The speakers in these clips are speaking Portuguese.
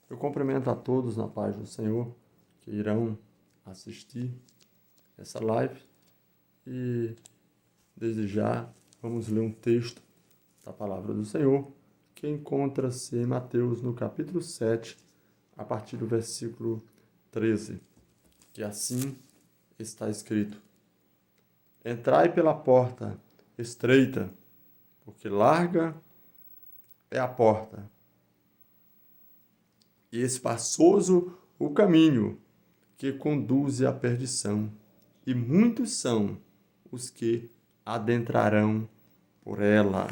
Eu cumprimento a todos na paz do Senhor que irão assistir essa live e desde já vamos ler um texto da palavra do Senhor que encontra-se em Mateus no capítulo 7, a partir do versículo 13, que assim está escrito: Entrai pela porta estreita, porque larga é a porta e espaçoso o caminho que conduz à perdição, e muitos são os que adentrarão por ela.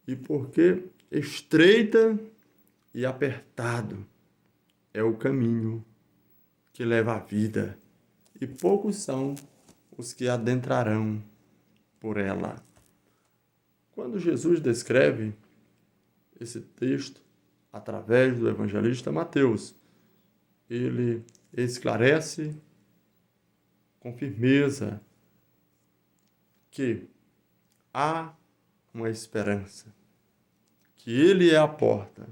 E porque estreita e apertado é o caminho que leva à vida, e poucos são os que adentrarão por ela. Quando Jesus descreve esse texto através do evangelista Mateus, ele esclarece com firmeza que há uma esperança, que ele é a porta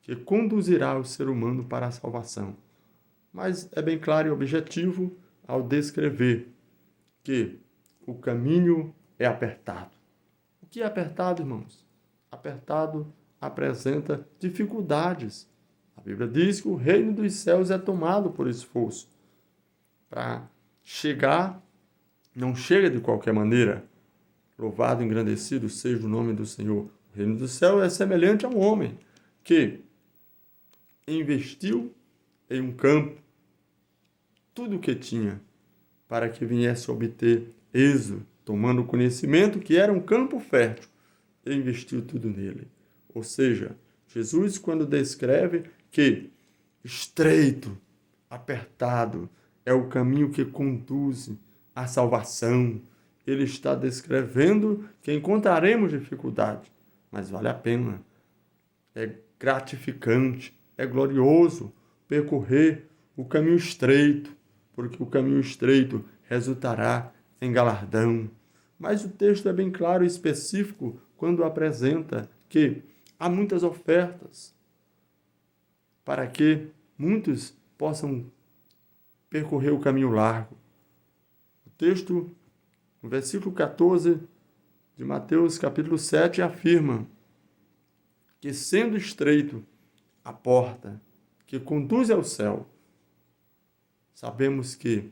que conduzirá o ser humano para a salvação. Mas é bem claro e objetivo ao descrever que o caminho é apertado. O que é apertado, irmãos? Apertado apresenta dificuldades. A Bíblia diz que o reino dos céus é tomado por esforço. Para chegar, não chega de qualquer maneira. Louvado e engrandecido seja o nome do Senhor. O reino do céu é semelhante a um homem que investiu em um campo tudo o que tinha para que viesse a obter êxito, tomando conhecimento que era um campo fértil, e investiu tudo nele. Ou seja, Jesus, quando descreve que estreito, apertado, é o caminho que conduz à salvação, ele está descrevendo que encontraremos dificuldade, mas vale a pena. É gratificante, é glorioso percorrer o caminho estreito, porque o caminho estreito resultará em galardão. Mas o texto é bem claro e específico quando apresenta que há muitas ofertas para que muitos possam percorrer o caminho largo. O texto, no versículo 14 de Mateus, capítulo 7, afirma que, sendo estreito a porta que conduz ao céu, sabemos que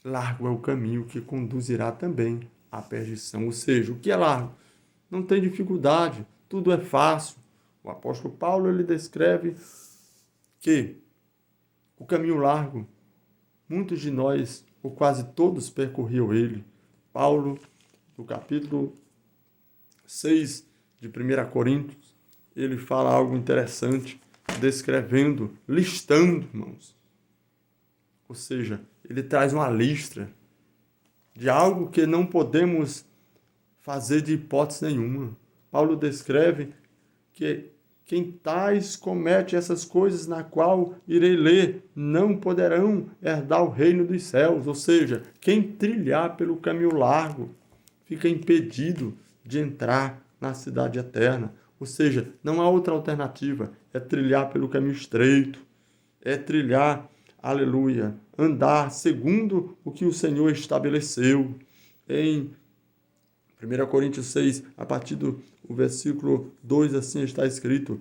largo é o caminho que conduzirá também à perdição. Ou seja, o que é largo? Não tem dificuldade, tudo é fácil. O apóstolo Paulo, ele descreve que o caminho largo, muitos de nós, ou quase todos, percorriam ele. Paulo, no capítulo 6 de 1 Coríntios, ele fala algo interessante, descrevendo, listando, irmãos. Ou seja, ele traz uma lista de algo que não podemos fazer de hipótese nenhuma. Paulo descreve que quem tais comete essas coisas na qual irei ler, não poderão herdar o reino dos céus. Ou seja, quem trilhar pelo caminho largo fica impedido de entrar na cidade eterna. Ou seja, não há outra alternativa, é trilhar pelo caminho estreito, é trilhar, aleluia, andar segundo o que o Senhor estabeleceu. Em 1 Coríntios 6, a partir do versículo 2, assim está escrito: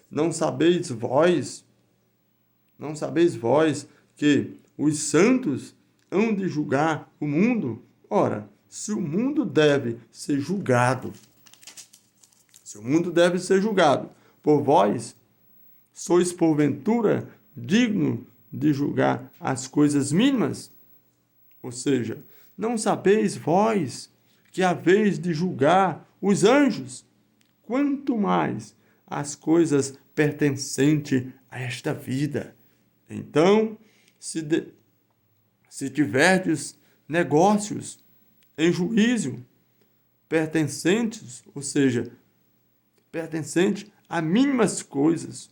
Não sabeis vós que os santos hão de julgar o mundo? Ora, se o mundo deve ser julgado, por vós, sois porventura digno de julgar as coisas mínimas? Ou seja, não sabeis vós que haveis de julgar os anjos? Quanto mais as coisas pertencentes a esta vida. Então, se tiverdes negócios em juízo pertencentes, ou seja, pertencentes a mínimas coisas,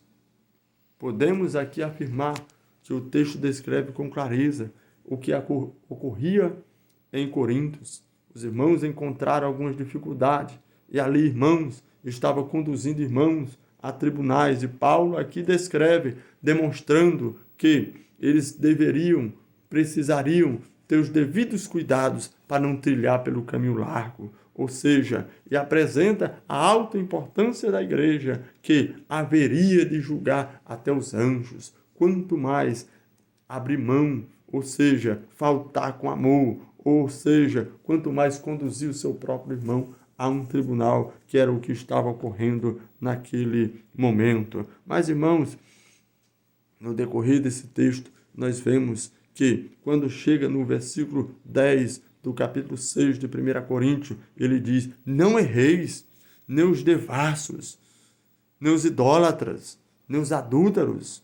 podemos aqui afirmar que o texto descreve com clareza o que ocorria em Corinto. Os irmãos encontraram algumas dificuldades. E ali, irmãos, estava conduzindo irmãos a tribunais. E Paulo aqui descreve, demonstrando que eles precisariam ter os devidos cuidados para não trilhar pelo caminho largo. Ou seja, e apresenta a alta importância da igreja, que haveria de julgar até os anjos. Quanto mais abrir mão, ou seja, faltar com amor, ou seja, quanto mais conduzir o seu próprio irmão a um tribunal, que era o que estava ocorrendo naquele momento. Mas, irmãos, no decorrer desse texto, nós vemos que, quando chega no versículo 10 do capítulo 6 de 1 Coríntios, ele diz: não erreis, nem os devassos, nem os idólatras, nem os adúlteros,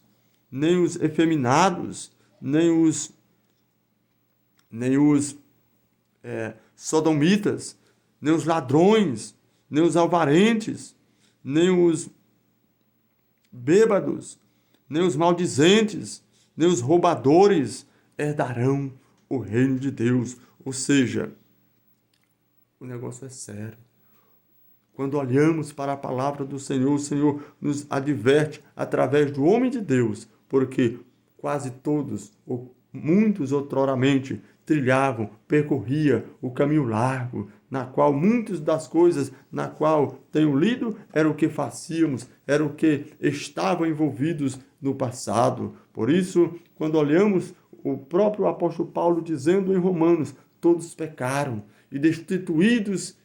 nem os efeminados, nem os sodomitas, nem os ladrões, nem os alvarentes, nem os bêbados, nem os maldizentes, nem os roubadores herdarão o reino de Deus. Ou seja, o negócio é sério. Quando olhamos para a palavra do Senhor, o Senhor nos adverte através do homem de Deus, porque quase todos, ou muitos outroramente, percorria o caminho largo, na qual muitas das coisas na qual tenho lido era o que fazíamos, era o que estavam envolvidos no passado. Por isso, quando olhamos o próprio apóstolo Paulo dizendo em Romanos, todos pecaram e destituídos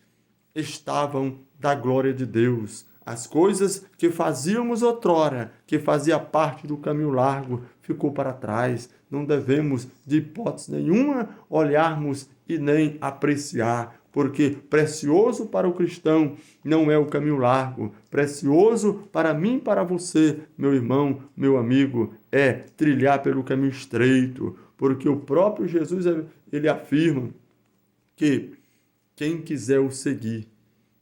estavam da glória de Deus. As coisas que fazíamos outrora, que fazia parte do caminho largo, ficou para trás. Não devemos, de hipótese nenhuma, olharmos e nem apreciar, porque precioso para o cristão não é o caminho largo. Precioso para mim e para você, meu irmão, meu amigo, é trilhar pelo caminho estreito, porque o próprio Jesus, ele afirma que quem quiser o seguir,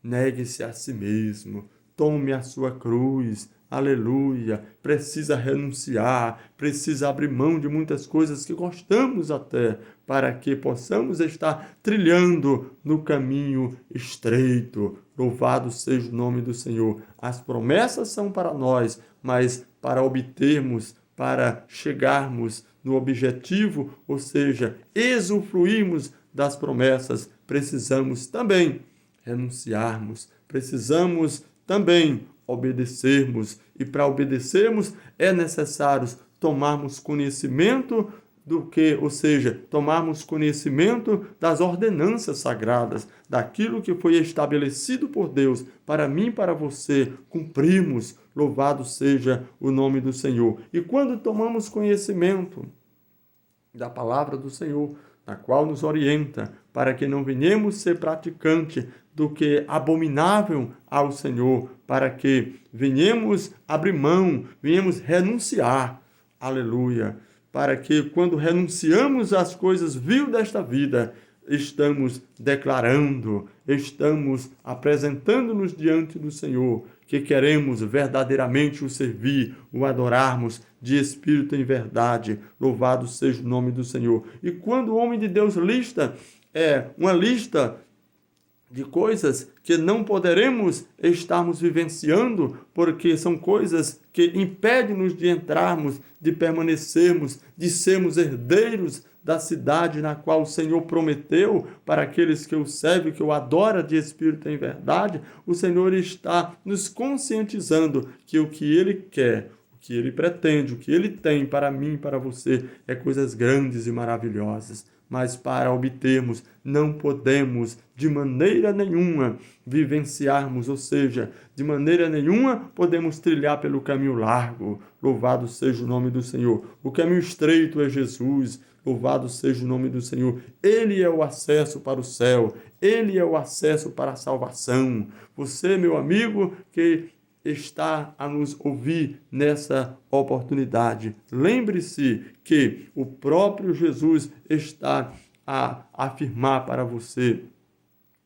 negue-se a si mesmo, tome a sua cruz, aleluia, precisa renunciar, precisa abrir mão de muitas coisas que gostamos até, para que possamos estar trilhando no caminho estreito. Louvado seja o nome do Senhor. As promessas são para nós, mas para obtermos, para chegarmos no objetivo, ou seja, usufruirmos das promessas, precisamos também renunciarmos, precisamos também obedecermos, e para obedecermos é necessário tomarmos conhecimento do que, ou seja, tomarmos conhecimento das ordenanças sagradas, daquilo que foi estabelecido por Deus para mim e para você, cumprirmos, louvado seja o nome do Senhor. E quando tomamos conhecimento da palavra do Senhor, na qual nos orienta, para que não venhamos ser praticante do que abominável ao Senhor, para que venhamos abrir mão, venhamos renunciar, aleluia, para que quando renunciamos às coisas vil desta vida, estamos declarando, estamos apresentando-nos diante do Senhor, que queremos verdadeiramente o servir, o adorarmos de espírito em verdade. Louvado seja o nome do Senhor. E quando o homem de Deus lista, uma lista de coisas que não poderemos estarmos vivenciando, porque são coisas que impedem-nos de entrarmos, de permanecermos, de sermos herdeiros da cidade na qual o Senhor prometeu para aqueles que o servem, que o adoram de espírito em verdade. O Senhor está nos conscientizando que o que Ele quer, o que Ele pretende, o que Ele tem para mim e para você é coisas grandes e maravilhosas. Mas para obtermos, não podemos de maneira nenhuma vivenciarmos, ou seja, de maneira nenhuma podemos trilhar pelo caminho largo. Louvado seja o nome do Senhor. O caminho estreito é Jesus. Louvado seja o nome do Senhor. Ele é o acesso para o céu. Ele é o acesso para a salvação. Você, meu amigo, que está a nos ouvir nessa oportunidade, lembre-se que o próprio Jesus está a afirmar para você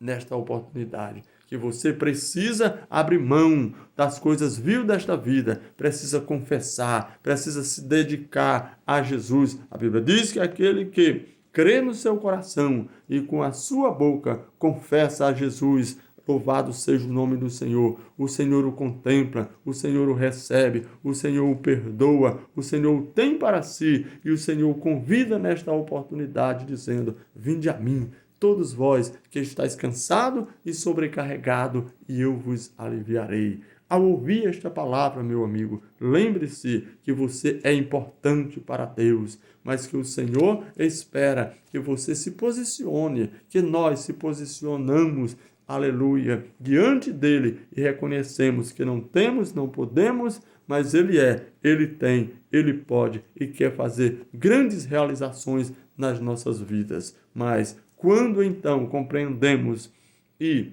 nesta oportunidade que você precisa abrir mão das coisas vil desta vida, precisa confessar, precisa se dedicar a Jesus. A Bíblia diz que aquele que crê no seu coração e com a sua boca confessa a Jesus, louvado seja o nome do Senhor. O Senhor o contempla, o Senhor o recebe, o Senhor o perdoa, o Senhor o tem para si e o Senhor o convida nesta oportunidade, dizendo: vinde a mim, todos vós que estáis cansado e sobrecarregado, e eu vos aliviarei. Ao ouvir esta palavra, meu amigo, lembre-se que você é importante para Deus, mas que o Senhor espera que você se posicione, que nós se posicionamos, aleluia, diante dele e reconhecemos que não temos, não podemos, mas ele é, ele tem, ele pode e quer fazer grandes realizações nas nossas vidas. Mas quando então compreendemos e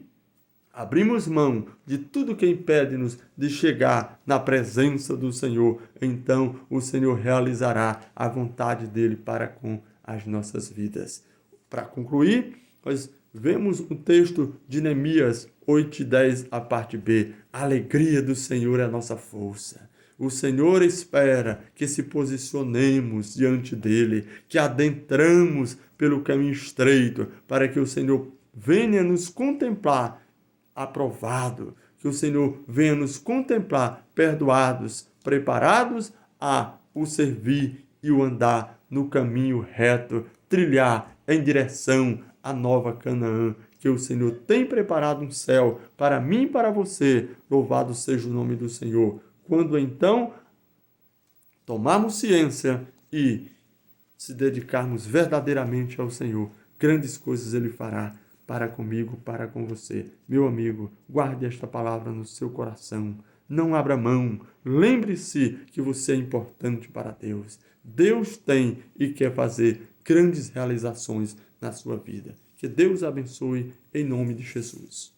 abrimos mão de tudo que impede-nos de chegar na presença do Senhor, então o Senhor realizará a vontade dele para com as nossas vidas. Para concluir, nós vemos o texto de Neemias 8:10, a parte B. A alegria do Senhor é a nossa força. O Senhor espera que se posicionemos diante dele, que adentramos pelo caminho estreito, para que o Senhor venha nos contemplar aprovado, que o Senhor venha nos contemplar perdoados, preparados a o servir e o andar no caminho reto, trilhar em direção à nova Canaã, que o Senhor tem preparado um céu para mim e para você. Louvado seja o nome do Senhor. Quando então tomarmos ciência e se dedicarmos verdadeiramente ao Senhor, grandes coisas ele fará para comigo, para com você. Meu amigo, guarde esta palavra no seu coração. Não abra mão. Lembre-se que você é importante para Deus. Deus tem e quer fazer grandes realizações na sua vida. Que Deus abençoe em nome de Jesus.